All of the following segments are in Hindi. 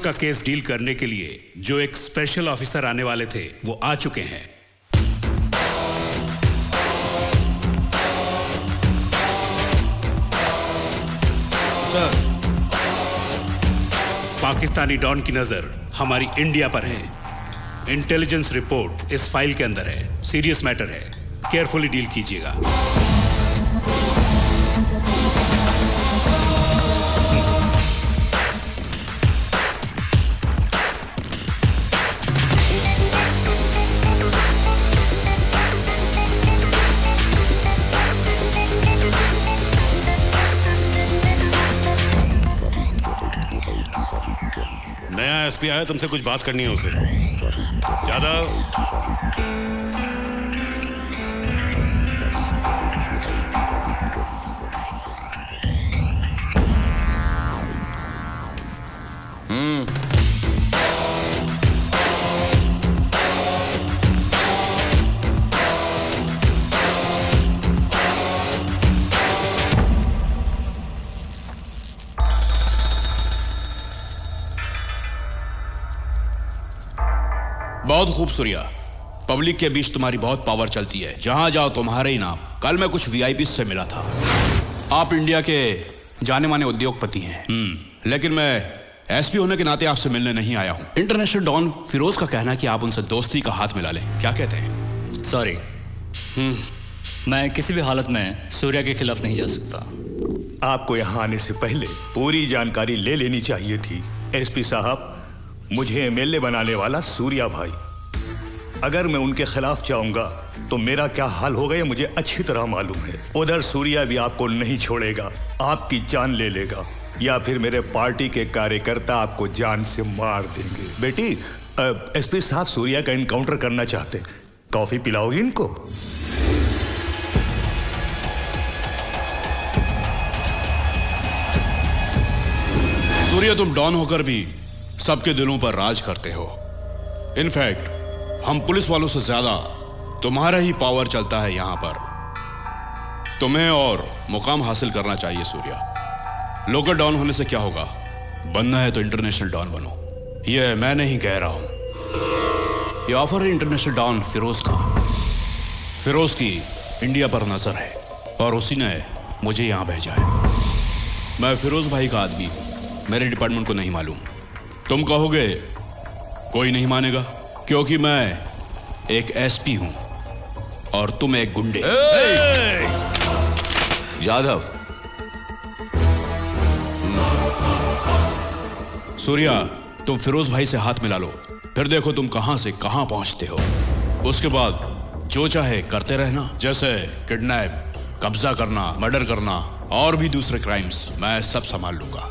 का केस डील करने के लिए जो एक स्पेशल ऑफिसर आने वाले थे वो आ चुके हैं। सर, पाकिस्तानी डॉन की नजर हमारी इंडिया पर है। इंटेलिजेंस रिपोर्ट इस फाइल के अंदर है। सीरियस मैटर है, केयरफुली डील कीजिएगा। नया एसपी आया, तुमसे कुछ बात करनी है उसे। यादव, बहुत खूब सूर्या, पब्लिक के बीच तुम्हारी बहुत पावर चलती है, जहां जाओ तुम्हारे ही नाम। कल मैं कुछ वीआईपी से मिला था। आप इंडिया के जाने माने उद्योगपति हैं, लेकिन मैं एसपी होने के नाते आपसे मिलने नहीं आया हूं। इंटरनेशनल डॉन फिरोज का कहना है कि आप उनसे दोस्ती का हाथ मिला लें, क्या कहते हैं? सॉरी, मैं किसी भी हालत में सूर्या के खिलाफ नहीं जा सकता। आपको यहाँ आने से पहले पूरी जानकारी ले लेनी चाहिए थी। एसपी साहब, मुझे एमएलए बनाने वाला सूर्या भाई, अगर मैं उनके खिलाफ जाऊंगा तो मेरा क्या हाल होगा ये मुझे अच्छी तरह मालूम है। उधर सूर्या भी आपको नहीं छोड़ेगा, आपकी जान ले लेगा, या फिर मेरे पार्टी के कार्यकर्ता आपको जान से मार देंगे। बेटी, एसपी साहब सूर्या का इनकाउंटर करना चाहते, कॉफी पिलाओगी इनको? सूर्या, तुम डॉन होकर भी सबके दिलों पर राज करते हो। इनफैक्ट हम पुलिस वालों से ज्यादा तुम्हारा ही पावर चलता है यहां पर। तुम्हें और मुकाम हासिल करना चाहिए सूर्या। लोकल डॉन होने से क्या होगा, बनना है तो इंटरनेशनल डॉन बनो। ये मैं नहीं कह रहा हूं, ये ऑफर है इंटरनेशनल डॉन फिरोज का। फिरोज की इंडिया पर नजर है और उसी ने मुझे यहां भेजा है। मैं फिरोज भाई का आदमी, मेरे डिपार्टमेंट को नहीं मालूम। तुम कहोगे कोई नहीं मानेगा, क्योंकि मैं एक एसपी हूं और तुम एक गुंडे। यादव, सूर्या, तुम फिरोज भाई से हाथ मिला लो, फिर देखो तुम कहां से कहां पहुंचते हो। उसके बाद जो चाहे करते रहना, जैसे किडनैप, कब्जा करना, मर्डर करना और भी दूसरे क्राइम्स मैं सब संभाल लूंगा।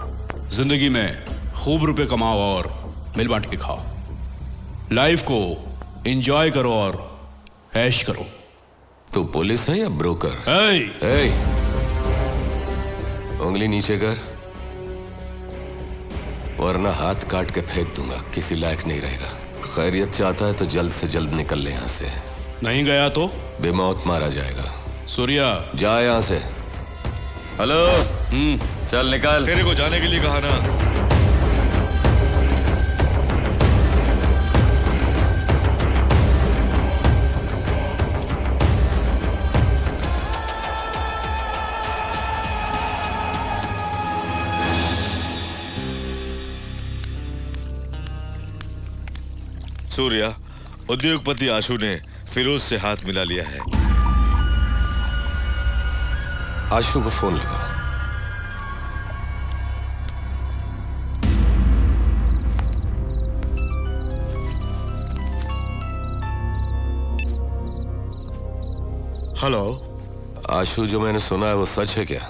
जिंदगी में खूब रुपए कमाओ और मिल बांट के खाओ। लाइफ को एंजॉय करो और ऐश करो। तू पुलिस है या ब्रोकर? ए! उंगली नीचे कर, वरना हाथ काट के फेंक दूंगा, किसी लायक नहीं रहेगा। खैरियत चाहता है तो जल्द से जल्द निकल ले यहाँ से, नहीं गया तो बेमौत मारा जाएगा। सूर्या, जा यहाँ से। हेलो, चल निकाल। तेरे को जाने के लिए कहा ना। सूर्या, उद्योगपति आशु ने फिरोज से हाथ मिला लिया है। आशु को फोन लगाओ। हेलो। आशु, जो मैंने सुना है वो सच है क्या?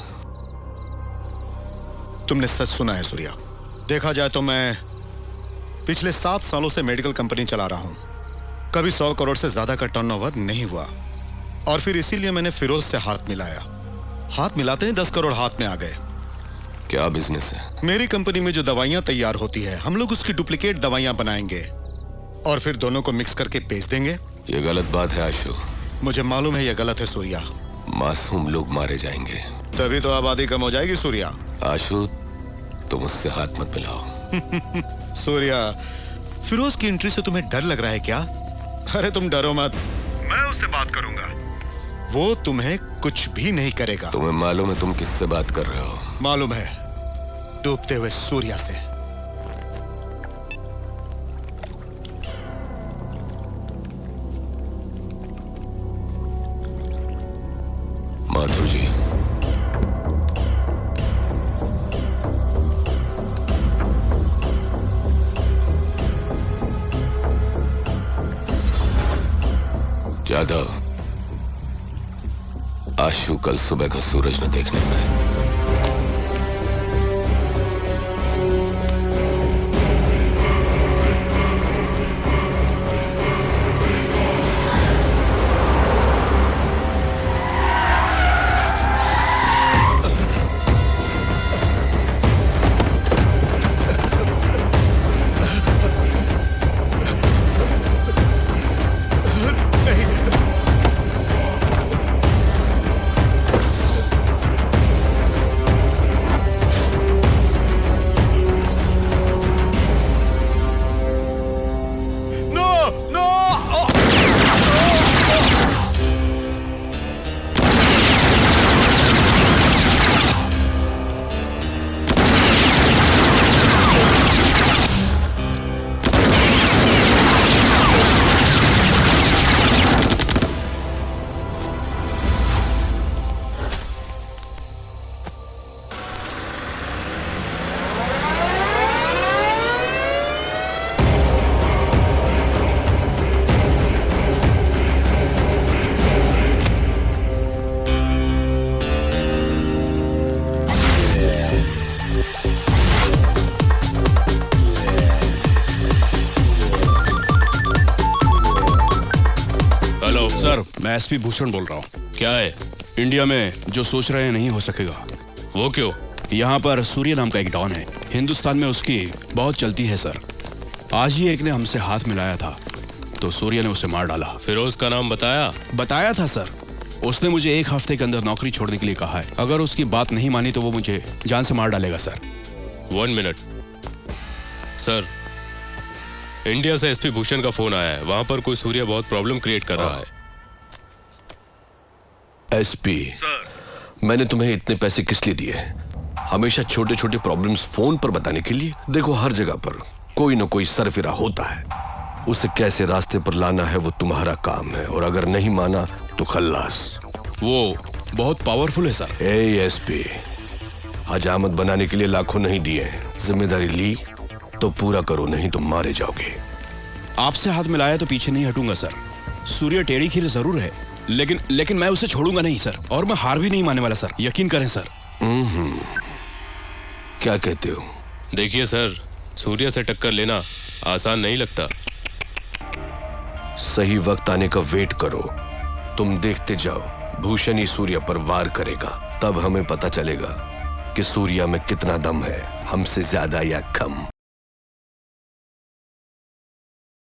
तुमने सच सुना है सूर्या। देखा जाए तो मैं पिछले 7 सालों से मेडिकल कंपनी चला रहा हूं। कभी 100 करोड़ से ज्यादा का टर्नओवर नहीं हुआ, और फिर इसीलिए मैंने फिरोज से हाथ मिलाया। हाथ मिलाते ही 10 करोड़ हाथ में आ गए। क्या बिजनेस है? मेरी कंपनी में जो दवाइयां तैयार होती है, हम लोग उसकी डुप्लीकेट दवाइयां बनाएंगे और फिर दोनों को मिक्स करके बेच देंगे। ये गलत बात है आशु। मुझे मालूम है ये गलत है सूर्या। मासूम लोग मारे जाएंगे। तभी तो आबादी कम हो जाएगी सूर्या। आशु, तुम उससे हाथ मत मिलाओ। सूर्या, फिरोज की एंट्री से तुम्हें डर लग रहा है क्या? अरे तुम डरो मत, मैं उससे बात करूंगा। वो तुम्हें कुछ भी नहीं करेगा। तुम्हें मालूम है तुम किससे बात कर रहे हो? मालूम है, डूबते हुए सूर्या से। माथुर जी, जादव, आशु कल सुबह का सूरज न देखने पाए। सर, मैं एसपी भूषण बोल रहा हूँ। क्या है? इंडिया में जो सोच रहे हैं नहीं हो सकेगा। वो क्यों? यहाँ पर सूर्य नाम का एक डॉन है, हिंदुस्तान में उसकी बहुत चलती है सर। आज ही एक ने हमसे हाथ मिलाया था तो सूर्य ने उसे मार डाला। फिरोज का नाम बताया? बताया था सर। उसने मुझे 1 हफ्ते के अंदर नौकरी छोड़ने के लिए कहा है। अगर उसकी बात नहीं मानी तो वो मुझे जान से मार डालेगा सर। 1 मिनट सर, इंडिया से एसपी भूषण का फोन आया है। वहां पर कोई सूर्य बहुत प्रॉब्लम क्रिएट कर रहा है। एसपी, मैंने तुम्हें इतने पैसे किस लिए दिए हैं? हमेशा छोटे छोटे प्रॉब्लम्स फोन पर बताने के लिए? देखो, हर जगह पर कोई न कोई सरफिरा होता है। उसे कैसे रास्ते पर लाना है वो तुम्हारा काम है, और अगर नहीं माना तो खल्लास। वो बहुत पावरफुल है सर। एसपी, हजामत बनाने के लिए लाखों नहीं दिए, जिम्मेदारी ली तो पूरा करो, नहीं तो मारे जाओगे। आपसे हाथ मिलाया तो पीछे नहीं हटूंगा सर। सूर्य टेढ़ी खीर जरूर है, लेकिन मैं उसे छोड़ूंगा नहीं सर, और मैं हार भी नहीं मानने वाला सर, यकीन करें सर। क्या कहते हो? देखिए सर, सूर्य से टक्कर लेना आसान नहीं लगता। सही वक्त आने का वेट करो। तुम देखते जाओ, भूषण ही सूर्य पर वार करेगा, तब हमें पता चलेगा कि सूर्य में कितना दम है, हमसे ज्यादा या कम।